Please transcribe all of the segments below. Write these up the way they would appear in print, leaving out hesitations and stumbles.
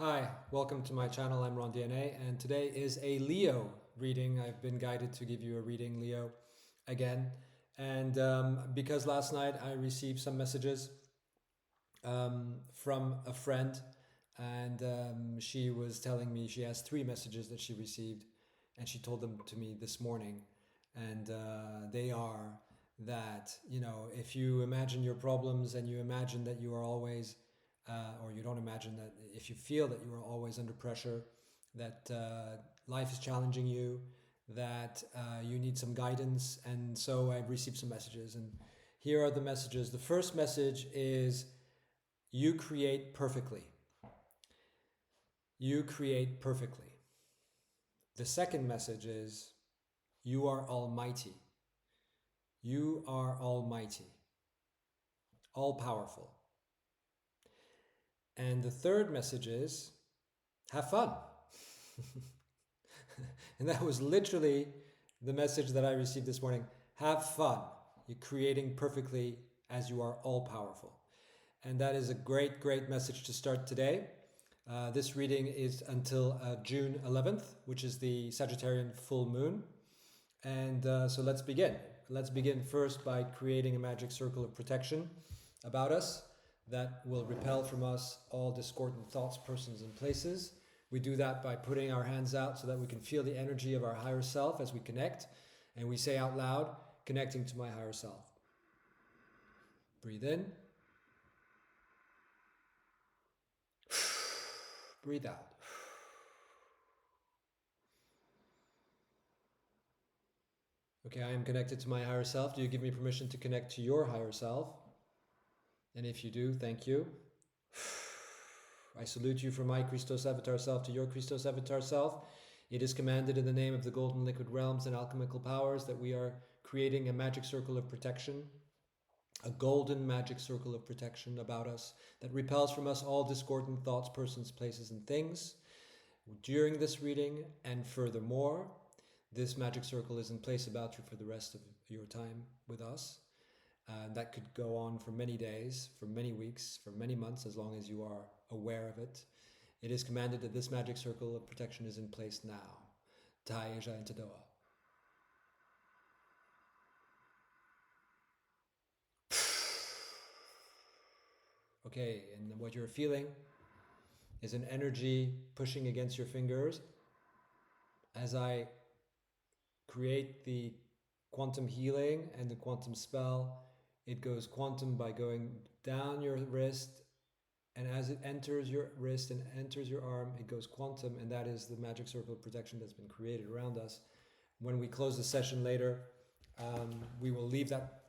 Hi, welcome to my channel. I'm Ron DNA, and today is a Leo reading. I've been guided to give you a reading, Leo, again. And because last night I received some messages from a friend, and she was telling me she has 3 messages that she received, and she told them to me this morning. And they are that, if you imagine your problems and you imagine that you are always or you don't imagine that, if you feel that you are always under pressure, that life is challenging you, that you need some guidance. And so I've received some messages, and here are the messages. The first message is you create perfectly. You create perfectly. The second message is you are almighty. You are almighty, all powerful. And the third message is have fun. And that was literally the message that I received this morning. Have fun. You're creating perfectly as you are all powerful. And that is a great, great message to start today. This reading is until June 11th, which is the Sagittarian full moon. And so let's begin. Let's begin first by creating a magic circle of protection about us that will repel from us all discordant thoughts, persons, and places. We do that by putting our hands out so that we can feel the energy of our higher self as we connect. And we say out loud, connecting to my higher self. Breathe in. Breathe out. Okay, I am connected to my higher self. Do you give me permission to connect to your higher self? And if you do, thank you. I salute you from my Christos Avatar self to your Christos Avatar self. It is commanded in the name of the golden liquid realms and alchemical powers that we are creating a magic circle of protection, a golden magic circle of protection about us that repels from us all discordant thoughts, persons, places, and things. During this reading and furthermore, this magic circle is in place about you for the rest of your time with us. That could go on for many days, for many weeks, for many months, as long as you are aware of it. It is commanded that this magic circle of protection is in place now. Taeja and Tadoa. Okay, and what you're feeling is an energy pushing against your fingers. As I create the quantum healing and the quantum spell, it goes quantum by going down your wrist, and as it enters your wrist and enters your arm, it goes quantum, and that is the magic circle of protection that's been created around us. When we close the session later, we will leave that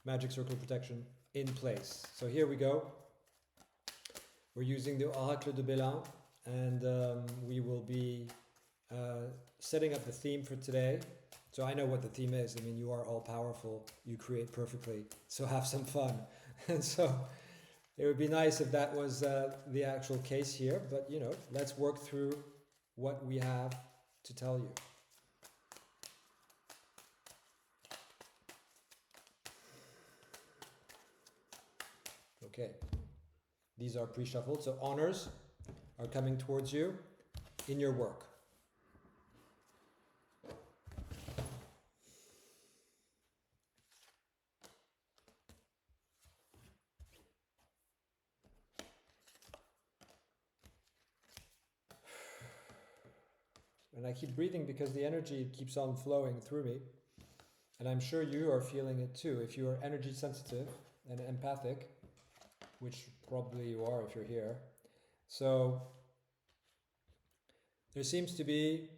magic circle of protection in place. So here we go. We're using the Oracle de Belin, and we will be setting up the theme for today. So I know what the theme is. I mean, you are all powerful. You create perfectly. So have some fun. And so it would be nice if that was the actual case here. But, let's work through what we have to tell you. Okay. These are pre-shuffled. So honors are coming towards you in your work. And I keep breathing because the energy keeps on flowing through me. And I'm sure you are feeling it too. If you are energy sensitive and empathic, which probably you are if you're here. So there seems to be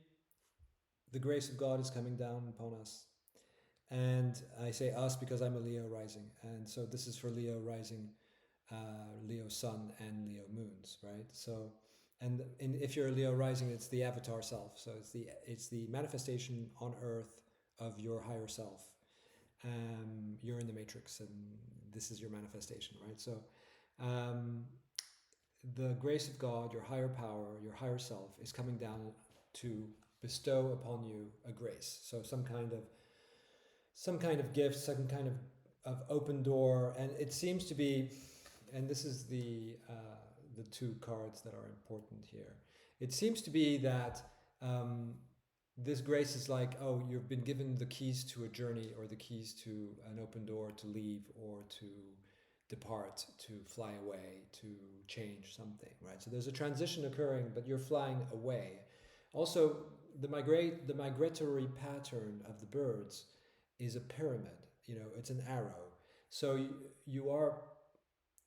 the grace of God is coming down upon us. And I say us because I'm a Leo rising. And so this is for Leo rising, Leo sun and Leo moons, right? So, and if you're a Leo rising, it's the avatar self. So it's the manifestation on earth of your higher self. You're in the matrix and this is your manifestation, right? So the grace of God, your higher power, your higher self is coming down to bestow upon you a grace. So some kind of gift, some kind of open door. And it seems to be, and this is the two cards that are important here. It seems to be that this grace is like, oh, you've been given the keys to a journey, or the keys to an open door to leave, or to depart, to fly away, to change something, right? So there's a transition occurring, but you're flying away. Also, the migratory pattern of the birds is a pyramid. It's an arrow. So you are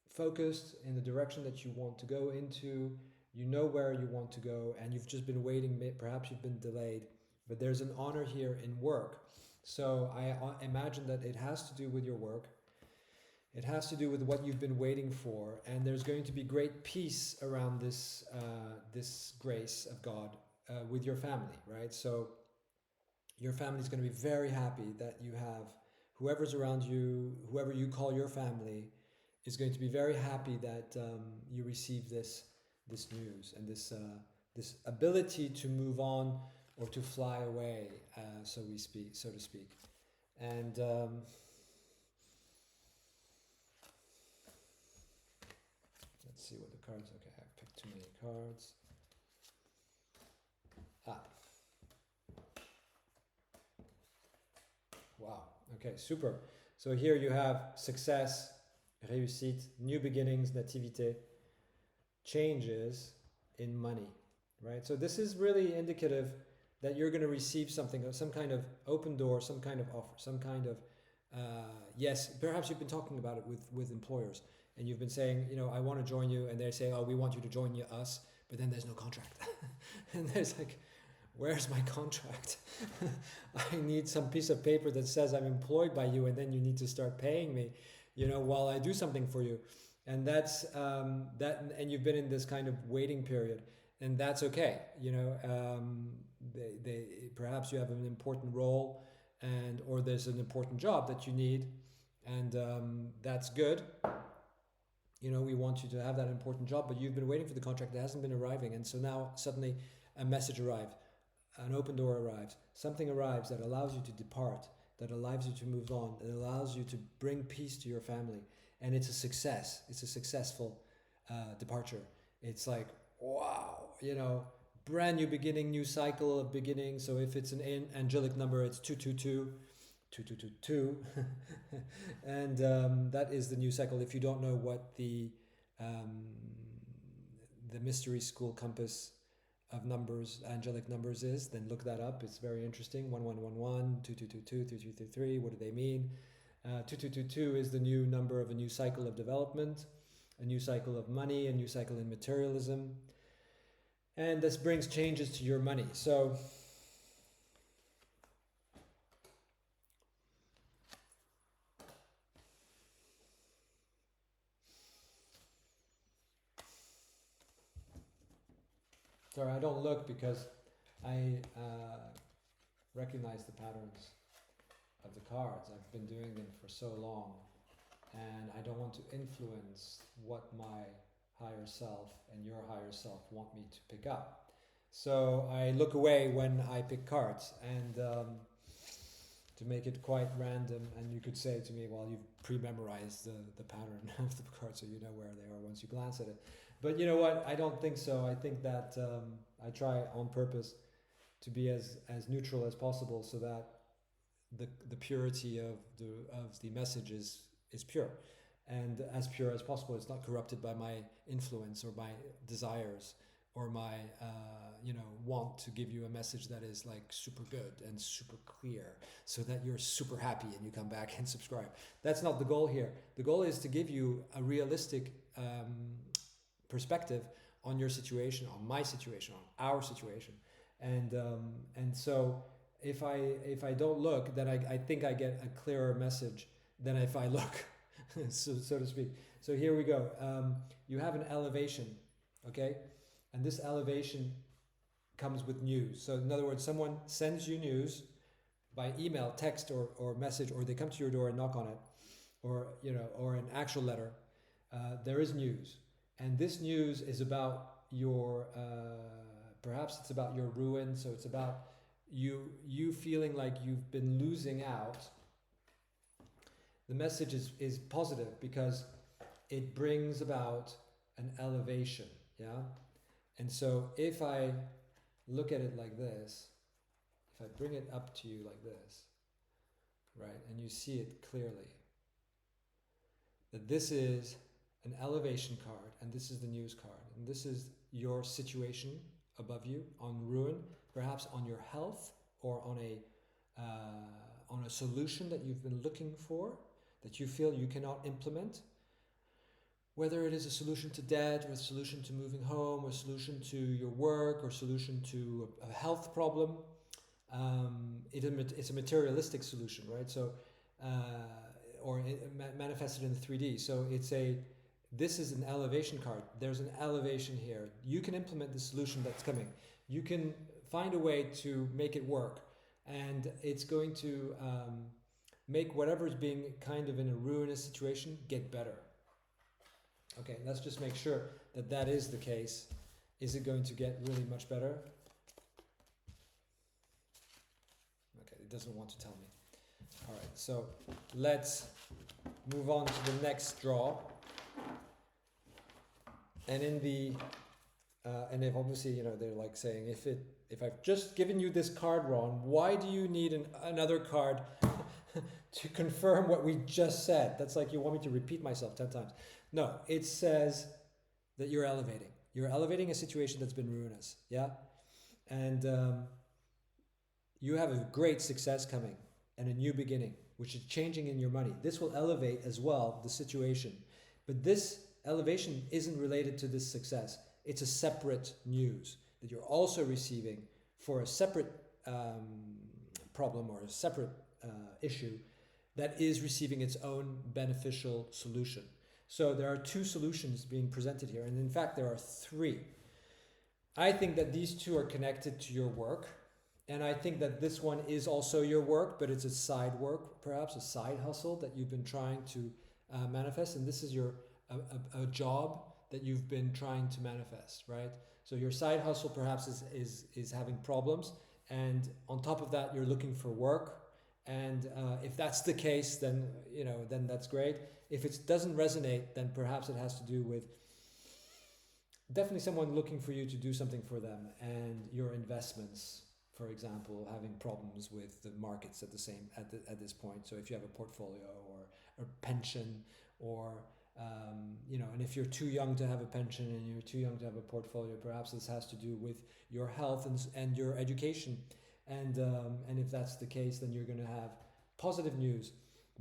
focused in the direction that you want to go into. You know where you want to go, and you've just been waiting. Perhaps you've been delayed, but there's an honor here in work. So I imagine that it has to do with your work. It has to do with what you've been waiting for, and there's going to be great peace around this grace of God with your family, right? So your family is going to be very happy that you have whoever's around you, whoever you call your family, is going to be very happy that you receive this news and this ability to move on, or to fly away, so to speak. And let's see what the cards. Okay, I picked too many cards. Wow. Okay, super. So here you have success, réussite, new beginnings, nativité, changes in money, right? So this is really indicative that you're going to receive something, some kind of open door, some kind of offer, some kind of yes. Perhaps you've been talking about it with employers, and you've been saying, I want to join you, and they say, oh, we want you to join us, but then there's no contract. And there's like, where's my contract? I need some piece of paper that says I'm employed by you, and then you need to start paying me, while I do something for you. And that's that, and you've been in this kind of waiting period, and that's okay. They perhaps you have an important role, or there's an important job that you need, and that's good. We want you to have that important job, but you've been waiting for the contract that hasn't been arriving, and so now suddenly a message arrived. An open door arrives, something arrives that allows you to depart, that allows you to move on, that allows you to bring peace to your family. And it's a success. It's a successful departure. It's like, wow, brand new beginning, new cycle of beginning. So if it's an angelic number, it's 222, 2222. And that is the new cycle. If you don't know what the mystery school compass of numbers, angelic numbers is, then look that up. It's very interesting. 1111, 2222, 3333. What do they mean? 2222 is the new number of a new cycle of development, a new cycle of money, a new cycle in materialism. And this brings changes to your money. So sorry, I don't look because I recognize the patterns of the cards. I've been doing them for so long, and I don't want to influence what my higher self and your higher self want me to pick up. So I look away when I pick cards, and to make it quite random, and you could say to me, well, you've pre-memorized the pattern of the cards, so you know where they are once you glance at it. But you know what? I don't think so. I think that I try on purpose to be as neutral as possible, so that the purity of the message is pure, and as pure as possible. It's not corrupted by my influence or my desires or my want to give you a message that is like super good and super clear, so that you're super happy and you come back and subscribe. That's not the goal here. The goal is to give you a realistic perspective on your situation, on my situation, on our situation, and so if I don't look, then I think I get a clearer message than if I look, so to speak. So here we go. You have an elevation, okay, and this elevation comes with news. So in other words, someone sends you news by email, text, or message, or they come to your door and knock on it, or an actual letter. There is news. And this news is about your, perhaps it's about your ruin. So it's about you feeling like you've been losing out. The message is positive because it brings about an elevation, yeah? And so if I look at it like this, if I bring it up to you like this, right, and you see it clearly, that this is an elevation card, and this is the news card, and this is your situation above you on ruin, perhaps on your health, or on a solution that you've been looking for, that you feel you cannot implement, whether it is a solution to debt, or a solution to moving home, or a solution to your work, or solution to a health problem. It's a materialistic solution, right? So, or manifested in the 3D. So this is an elevation card. There's an elevation here. You can implement the solution that's coming. You can find a way to make it work, and it's going to make whatever's being kind of in a ruinous situation get better. Okay, let's just make sure that that is the case. Is it going to get really much better? Okay, it doesn't want to tell me. All right, so let's move on to the next draw. And in the and if obviously, you know, they're like saying, if I've just given you this card, Ron, why do you need another card to confirm what we just said? That's like you want me to repeat myself 10 times. No, it says that you're elevating. You're elevating a situation that's been ruinous, yeah? And you have a great success coming and a new beginning, which is changing in your money. This will elevate as well the situation. But this elevation isn't related to this success. It's a separate news that you're also receiving for a separate problem or a separate issue that is receiving its own beneficial solution. So there are two solutions being presented here, and in fact there are three. I think that these two are connected to your work, and I think that this one is also your work, but it's a side work, perhaps a side hustle that you've been trying to manifest, and this is a job that you've been trying to manifest, right? So your side hustle perhaps is having problems, and on top of that you're looking for work. And if that's the case, then then that's great. If it doesn't resonate, then perhaps it has to do with definitely someone looking for you to do something for them, and your investments, for example, having problems with the markets at this point. So if you have a portfolio or a pension, or and if you're too young to have a pension and you're too young to have a portfolio, perhaps this has to do with your health and your education. And if that's the case, then you're going to have positive news,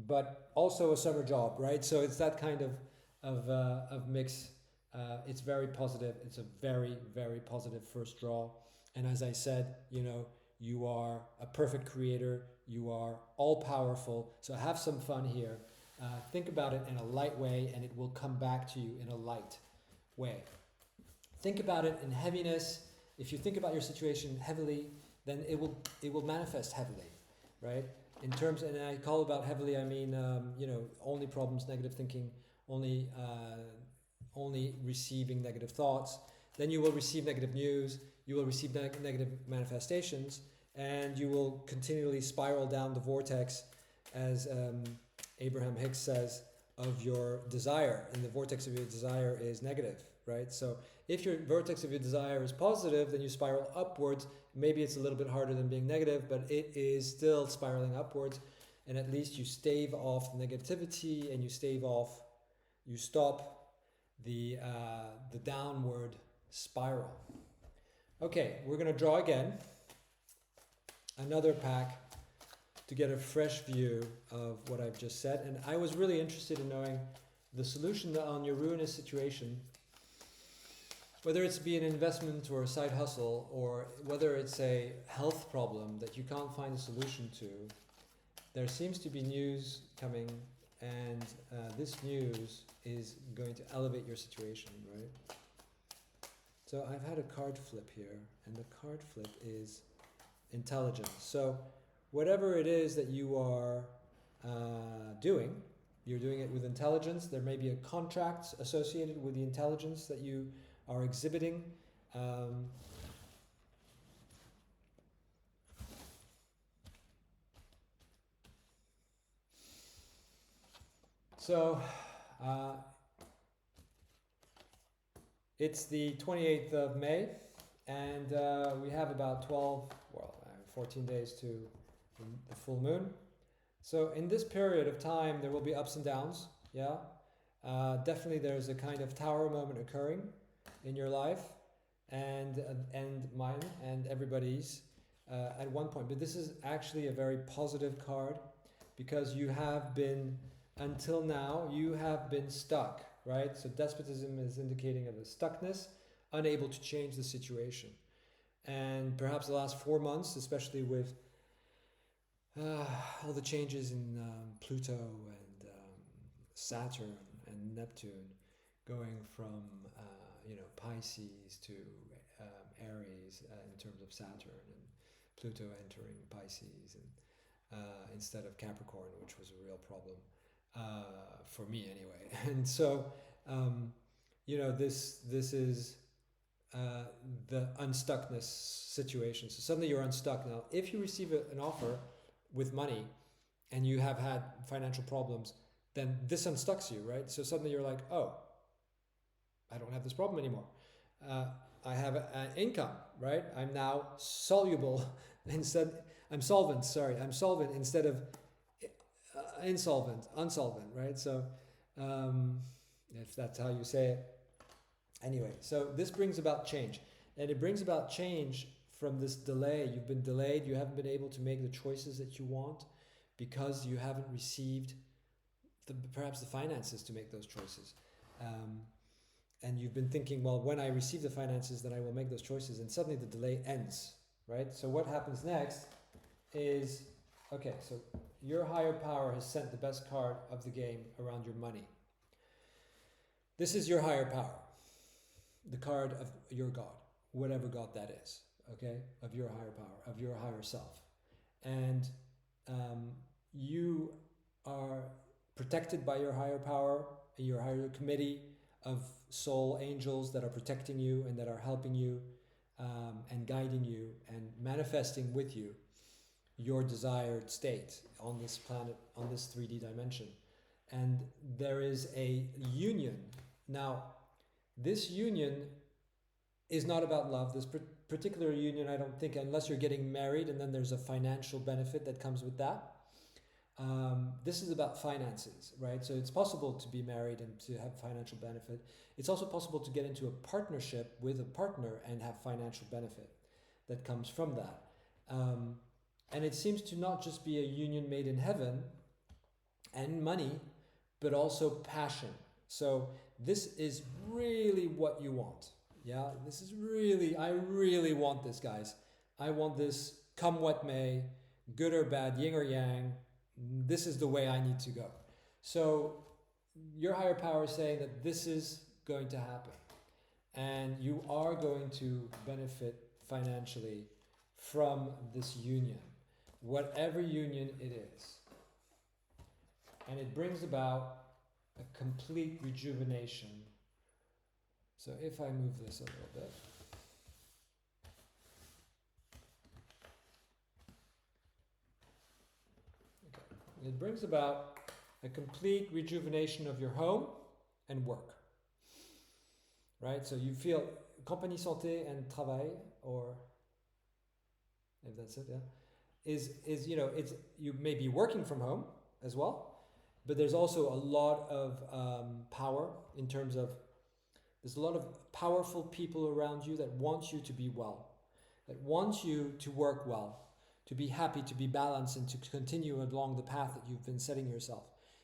but also a summer job, right? So it's that kind of mix. It's very positive. It's a very, very positive first draw. And as I said, you are a perfect creator. You are all powerful. So have some fun here. Think about it in a light way, and it will come back to you in a light way. Think about it in heaviness. If you think about your situation heavily, then it will manifest heavily, right? In terms, and I call about heavily, I mean, only problems, negative thinking, only receiving negative thoughts. Then you will receive negative news. You will receive negative manifestations, and you will continually spiral down the vortex, as Abraham Hicks says, of your desire. And the vortex of your desire is negative, right? So if your vortex of your desire is positive, then you spiral upwards. Maybe it's a little bit harder than being negative, but it is still spiraling upwards. And at least you stave off negativity, and you stop the downward spiral. Okay, we're going to draw again another pack to get a fresh view of what I've just said. And I was really interested in knowing the solution on your ruinous situation, whether it's be an investment or a side hustle, or whether it's a health problem that you can't find a solution to. There seems to be news coming, and this news is going to elevate your situation, right? So I've had a card flip here, and the card flip is intelligence. So whatever it is that you are doing, you're doing it with intelligence. There may be a contract associated with the intelligence that you are exhibiting. So It's the 28th of May, and we have about 14 days to the full moon. So in this period of time, there will be ups and downs. Yeah, definitely there's a kind of tower moment occurring in your life, and mine and everybody's at one point. But this is actually a very positive card because you have been, until now, you have been stuck, right? So despotism is indicating of a stuckness, unable to change the situation. And perhaps the last 4 months, especially with all the changes in Pluto and Saturn and Neptune, going from Pisces to Aries in terms of Saturn, and Pluto entering Pisces, and instead of Capricorn, which was a real problem for me anyway. And so this is the unstuckness situation. So suddenly you're unstuck. Now, if you receive an offer with money and you have had financial problems, then this unstucks you, right? So suddenly you're like, oh, I don't have this problem anymore. I have an income, right? I'm now soluble instead. I'm solvent. Sorry, I'm solvent instead of unsolvent, right? So if that's how you say it. Anyway, so this brings about change, and it brings about change from this delay. You've been delayed. You haven't been able to make the choices that you want because you haven't received perhaps the finances to make those choices. And you've been thinking, well, when I receive the finances, then I will make those choices. And suddenly the delay ends, right? So what happens next is, okay, so your higher power has sent the best card of the game around your money. This is your higher power, the card of your God, whatever God that is, okay, of your higher power, of your higher self. And you are protected by your higher power, your higher committee of soul angels that are protecting you and that are helping you and guiding you and manifesting with you your desired state on this planet, on this 3D dimension. And there is a union. Now, this union is not about love. This particular union, I don't think, unless you're getting married and then there's a financial benefit that comes with that. This is about finances, right? So it's possible to be married and to have financial benefit. It's also possible to get into a partnership with a partner and have financial benefit that comes from that. And it seems to not just be a union made in heaven and money, but also passion. So this is really what you want. Yeah, this is really, I really want this, guys. I want this, come what may, good or bad, yin or yang. This is the way I need to go. So your higher power is saying that this is going to happen. And you are going to benefit financially from this union, whatever union it is. And it brings about a complete rejuvenation. So if I move this a little bit. Okay. It brings about a complete rejuvenation of your home and work. Right? So you feel compagnie santé and travail, or if that's it, yeah, is it's, you may be working from home as well, but there's also a lot of power in terms of, there's a lot of powerful people around you that want you to be well, that want you to work well, to be happy, to be balanced, and to continue along the path that you've been setting yourself,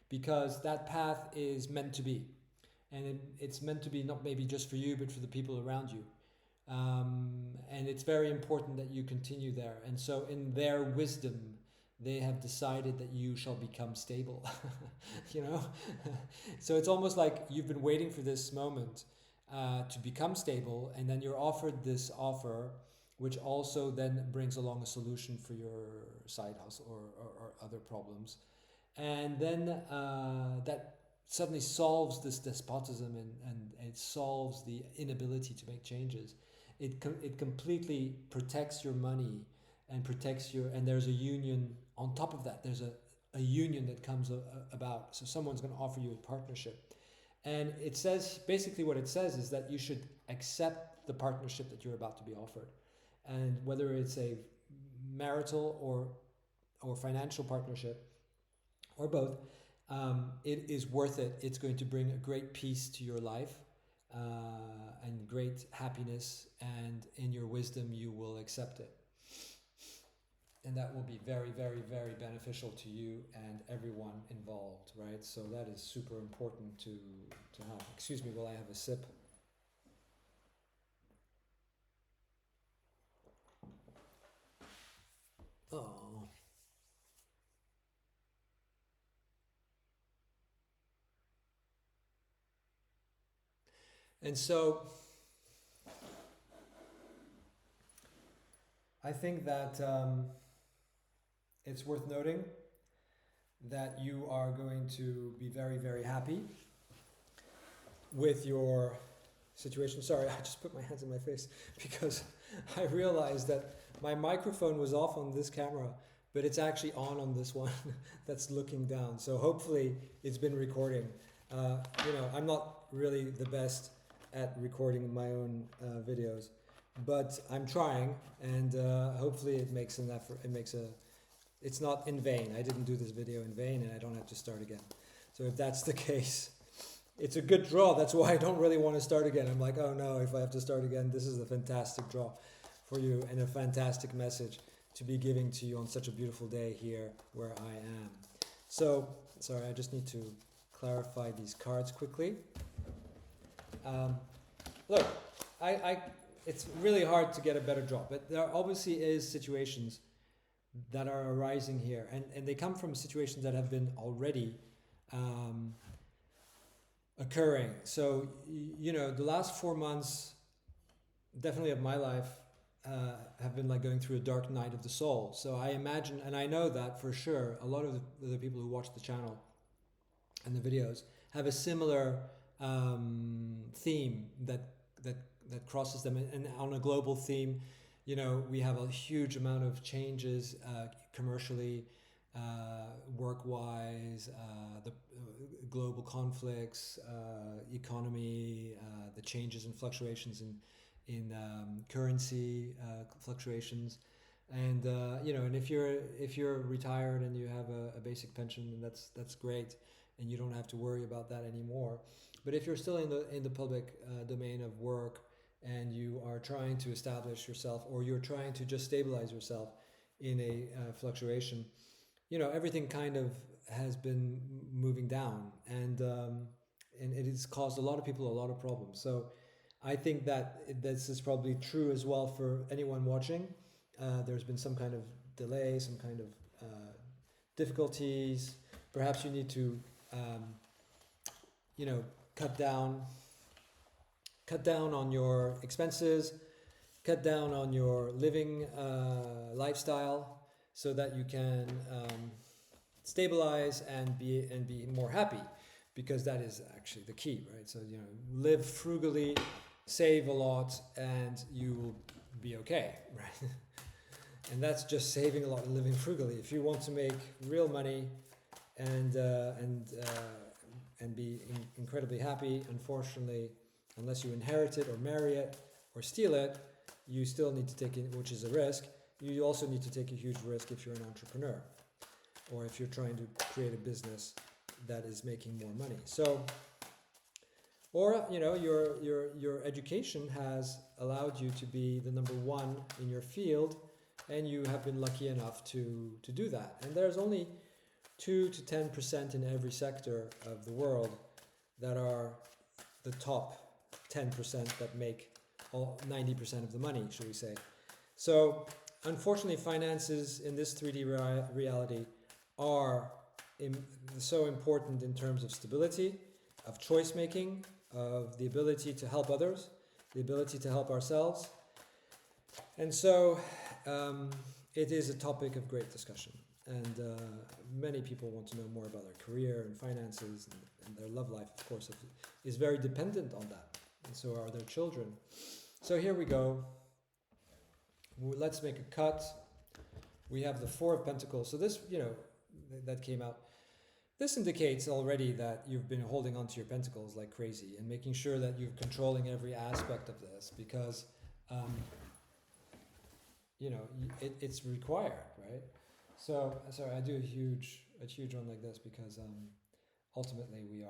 because that path is meant to be. And it's meant to be not maybe just for you, but for the people around you. And it's very important that you continue there. And so in their wisdom, they have decided that you shall become stable, So it's almost like you've been waiting for this moment to become stable, and then you're offered this offer, which also then brings along a solution for your side hustle or other problems. And then that suddenly solves this despotism, and it solves the inability to make changes. It completely protects your money and protects your, and there's a union on top of that. There's a union that comes about. So someone's going to offer you a partnership. And it says, basically what it says is that you should accept the partnership that you're about to be offered. And whether it's a marital or financial partnership, or both, it is worth it. It's going to bring a great peace to your life, and great happiness, and in your wisdom you will accept it. And that will be very, very, very beneficial to you and everyone involved, right? So that is super important to have. Excuse me while I have a sip. Oh. And so I think that it's worth noting that you are going to be very, very happy with your situation. Sorry, I just put my hands in my face because I realized that my microphone was off on this camera, but it's actually on this one that's looking down. So hopefully it's been recording. I'm not really the best at recording my own videos, but I'm trying, and hopefully it makes an effort. It's not in vain. I didn't do this video in vain, and I don't have to start again. So if that's the case, it's a good draw. That's why I don't really want to start again. I'm like, oh no, if I have to start again, this is a fantastic draw for you and a fantastic message to be giving to you on such a beautiful day here where I am. So, sorry, I just need to clarify these cards quickly. Look, it's really hard to get a better draw, but there obviously is situations that are arising here, and they come from situations that have been already occurring. So, the last 4 months, definitely of my life, have been like going through a dark night of the soul. So I imagine, and I know that for sure, a lot of the people who watch the channel and the videos have a similar theme that crosses them, and on a global theme. We have a huge amount of changes commercially, work-wise, the global conflicts, economy, the changes and fluctuations in currency fluctuations, and and if you're retired and you have a basic pension, then that's great, and you don't have to worry about that anymore. But if you're still in the public domain of work, and you are trying to establish yourself, or you're trying to just stabilize yourself in a fluctuation, everything kind of has been moving down, and it has caused a lot of people a lot of problems. So I think that this is probably true as well for anyone watching. There's been some kind of delay, some kind of difficulties. Perhaps you need to cut down on your expenses, cut down on your living lifestyle, so that you can stabilize and be more happy, because that is actually the key, right? So live frugally, save a lot, and you will be okay, right? And that's just saving a lot and living frugally. If you want to make real money and be incredibly happy, unfortunately, unless you inherit it or marry it or steal it, you still need to take it, which is a risk. You also need to take a huge risk if you're an entrepreneur, or if you're trying to create a business that is making more money. So, or your education has allowed you to be the number one in your field, and you have been lucky enough to do that. And there's only 2 to 10% in every sector of the world that are the top 10% that make 90% of the money, shall we say. So unfortunately, finances in this 3D reality are so important in terms of stability, of choice making, of the ability to help others, the ability to help ourselves. And so it is a topic of great discussion. And many people want to know more about their career and finances, and their love life, of course, is very dependent on that. And so are their children. So here we go. Let's make a cut. We have the Four of Pentacles. So this, that came out. This indicates already that you've been holding onto your pentacles like crazy and making sure that you're controlling every aspect of this because, it's required, right? So, sorry, I do a huge one like this because ultimately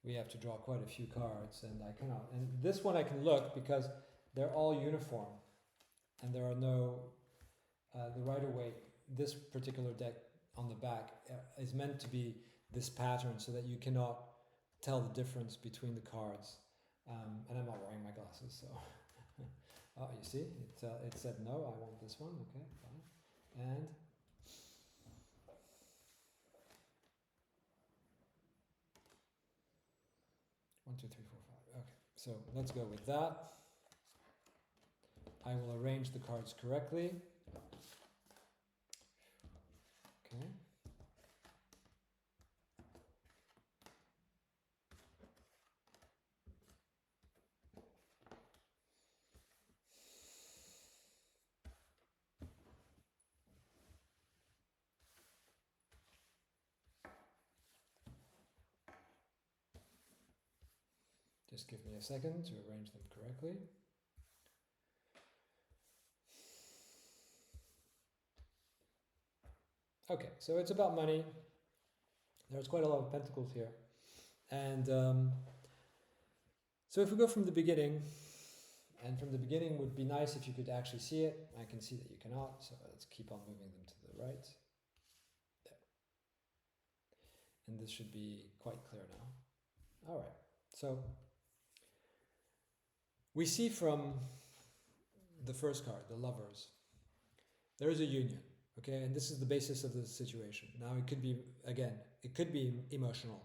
we have to draw quite a few cards, and I cannot. And this one I can look because they're all uniform, and there are no the Rider-Waite. This particular deck on the back is meant to be this pattern, so that you cannot tell the difference between the cards. And I'm not wearing my glasses, so. Oh, you see, it said no. I want this one. Okay, fine. And 1, 2, 3, 4, 5. Okay, so let's go with that. I will arrange the cards correctly. Okay. Just give me a second to arrange them correctly. Okay, so it's about money. There's quite a lot of pentacles here. And so if we go from the beginning, and from the beginning would be nice if you could actually see it. I can see that you cannot, so let's keep on moving them to the right. There. And this should be quite clear now. All right, so we see from the first card, the Lovers, there is a union. Okay, and this is the basis of the situation. Now it could be, again, it could be emotional,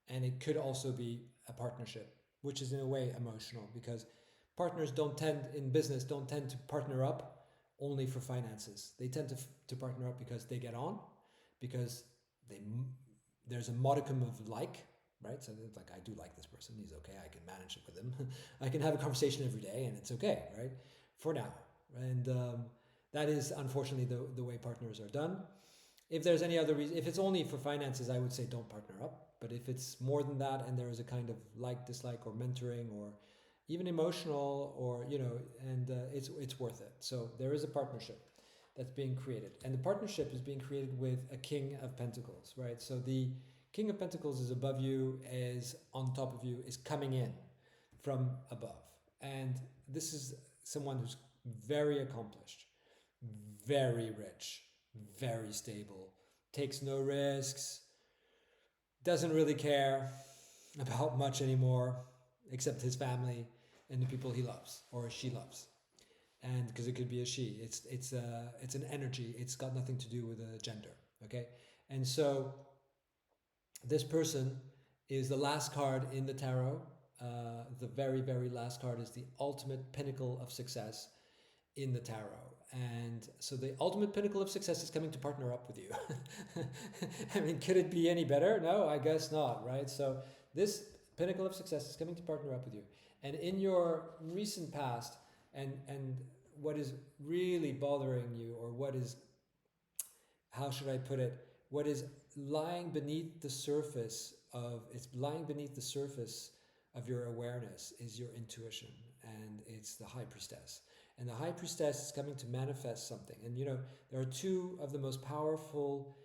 and it could also be a partnership, which is in a way emotional, because partners don't tend to partner up only for finances. They tend to partner up because they get on, because there's a modicum of like, right? So it's like, I do like this person, he's okay, I can manage it with him. I can have a conversation every day and it's okay, right? For now. And that is unfortunately the way partners are done. If there's any other reason, if it's only for finances, I would say don't partner up. But if it's more than that, and there is a kind of like, dislike, or mentoring, or even emotional, or and it's worth it. So there is a partnership that's being created, and the partnership is being created with a King of Pentacles, right? So the King of Pentacles is above you, is on top of you, is coming in from above, and this is someone who's very accomplished, very rich, very stable, takes no risks, doesn't really care about much anymore except his family and the people he loves or she loves. And because it could be a she, it's an energy. It's got nothing to do with a gender. Okay, and so this person is the last card in the tarot. The very, very last card is the ultimate pinnacle of success in the tarot. And so the ultimate pinnacle of success is coming to partner up with you. I mean, could it be any better? No, I guess not, right? So this pinnacle of success is coming to partner up with you. And in your recent past, and what is really bothering you, or what is, how should I put it, what is lying beneath the surface of your awareness is your intuition, and it's the High Priestess. And the High Priestess is coming to manifest something. And there are two of the most powerful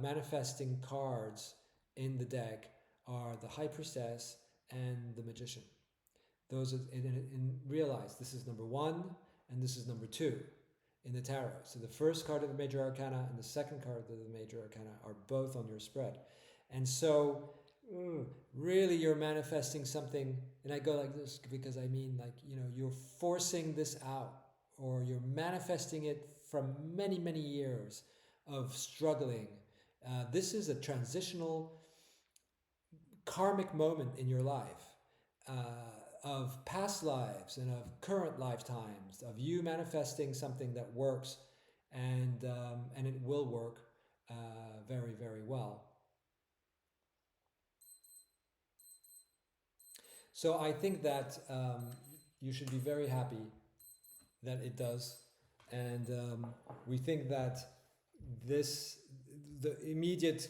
manifesting cards in the deck are the High Priestess and the Magician. Those are, and realize this is number 1 and this is number 2 in the tarot. So the first card of the Major Arcana and the second card of the Major Arcana are both on your spread. And so really you're manifesting something, and I go like this because I mean, like, you're forcing this out, or you're manifesting it from many, many years of struggling. This is a transitional karmic moment in your life, of past lives and of current lifetimes, of you manifesting something that works, and it will work very, very well. So I think that you should be very happy that it does, and we think that the immediate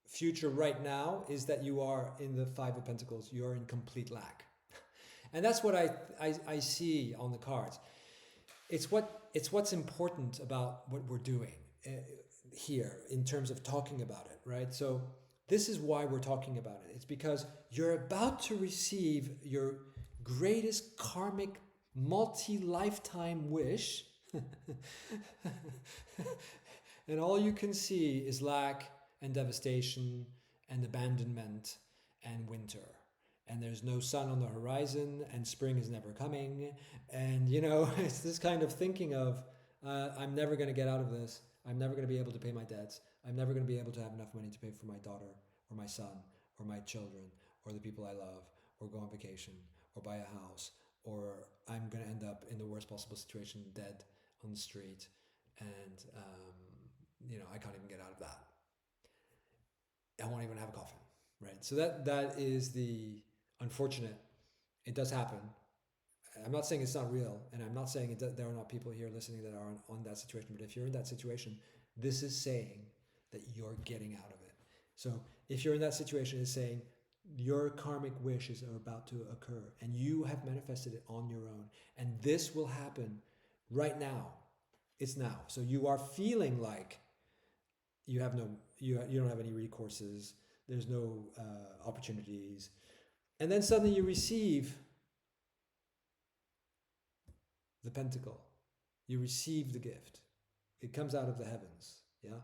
future right now is that you are in the Five of Pentacles. You are in complete lack. And that's what I see on the cards. It's what's important about what we're doing here in terms of talking about it, right? So this is why we're talking about it. It's because you're about to receive your greatest karmic multi-lifetime wish. And all you can see is lack and devastation and abandonment and winter. And there's no sun on the horizon, and spring is never coming. And, it's this kind of thinking of, I'm never going to get out of this. I'm never going to be able to pay my debts. I'm never going to be able to have enough money to pay for my daughter or my son or my children or the people I love, or go on vacation or buy a house, or I'm going to end up in the worst possible situation, dead on the street. And, I can't even get out of that. I won't even have a coffin, right? So that is the unfortunate. It does happen. I'm not saying it's not real, and I'm not saying there are not people here listening that are on that situation, but if you're in that situation, this is saying that you're getting out of it. So if you're in that situation, it's saying your karmic wishes are about to occur, and you have manifested it on your own, and this will happen right now. It's now. So you are feeling like you don't have any recourses, there's no opportunities, and then suddenly you receive the pentacle. You receive the gift. It comes out of the heavens, yeah?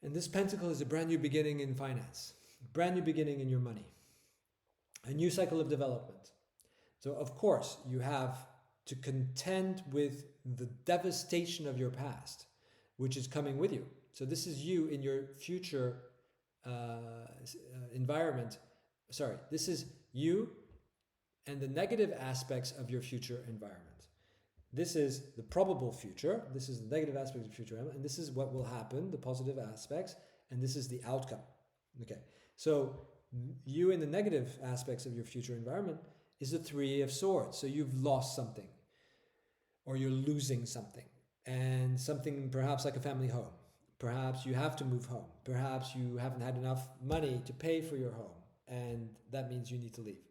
And this pentacle is a brand new beginning in finance, brand new beginning in your money, a new cycle of development. So of course you have to contend with the devastation of your past, which is coming with you. So this is you in your future environment. Sorry, this is you and the negative aspects of your future environment. This is the probable future. This is the negative aspects of the future, and this is what will happen, the positive aspects, and this is the outcome. Okay, so you in the negative aspects of your future environment is the Three of Swords. So you've lost something, or you're losing something, and something perhaps like a family home. Perhaps you have to move home. Perhaps you haven't had enough money to pay for your home, and that means you need to leave.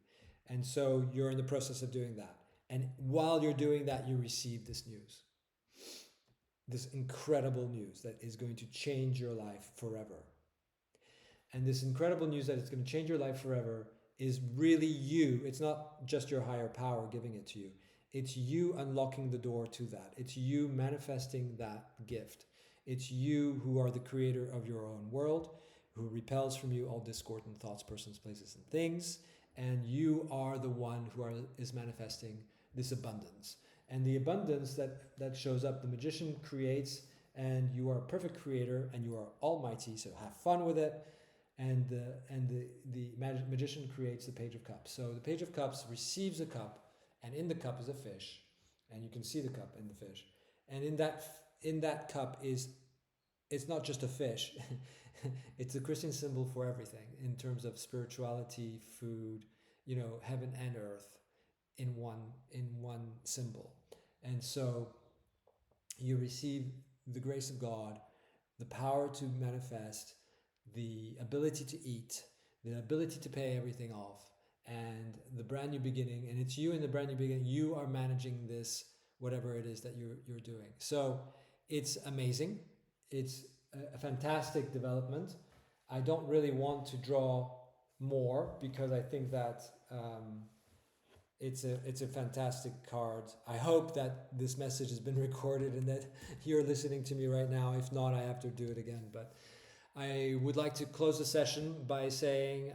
And so you're in the process of doing that. And while you're doing that, you receive this news, this incredible news that is going to change your life forever. And this incredible news that it's going to change your life forever is really you. It's not just your higher power giving it to you. It's you unlocking the door to that. It's you manifesting that gift. It's you who are the creator of your own world, who repels from you all discordant thoughts, persons, places, and things. And you are the one who is manifesting this abundance. And the abundance that shows up, the magician creates, and you are a perfect creator, and you are almighty, so have fun with it. And the magician creates the Page of Cups. So the Page of Cups receives a cup, and in the cup is a fish, and you can see the cup in the fish. And in that cup it's not just a fish. It's a Christian symbol for everything in terms of spirituality, food, heaven and earth in one symbol. And so you receive the grace of God, the power to manifest, the ability to eat, the ability to pay everything off, and the brand new beginning. And it's you in the brand new beginning. You are managing this, whatever it is that you're doing. So it's amazing. It's a fantastic development. I don't really want to draw more because I think that it's a fantastic card. I hope that this message has been recorded and that you're listening to me right now. If not, I have to do it again. But I would like to close the session by saying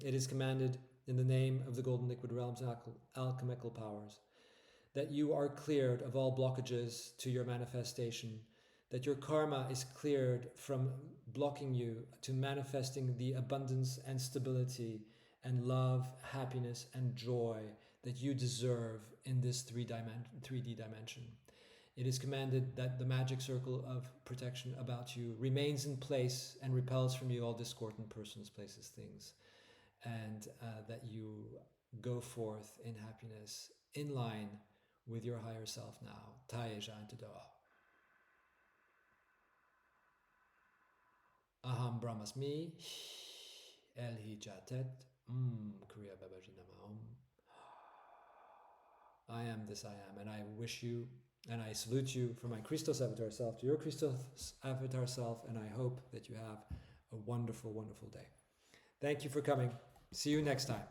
it is commanded in the name of the Golden Liquid Realms and alchemical powers that you are cleared of all blockages to your manifestation, that your karma is cleared from blocking you to manifesting the abundance and stability and love, happiness, and joy that you deserve in this 3D dimension. It is commanded that the magic circle of protection about you remains in place and repels from you all discordant persons, places, things, and that you go forth in happiness in line with your higher self now. Taeja and Doa. Aham Brahmasmi, El Hi Jatet, Kriya Babaji Namaham. I am this I am, and I wish you and I salute you from my Christos Avatar self to your Christos Avatar self, and I hope that you have a wonderful, wonderful day. Thank you for coming. See you next time.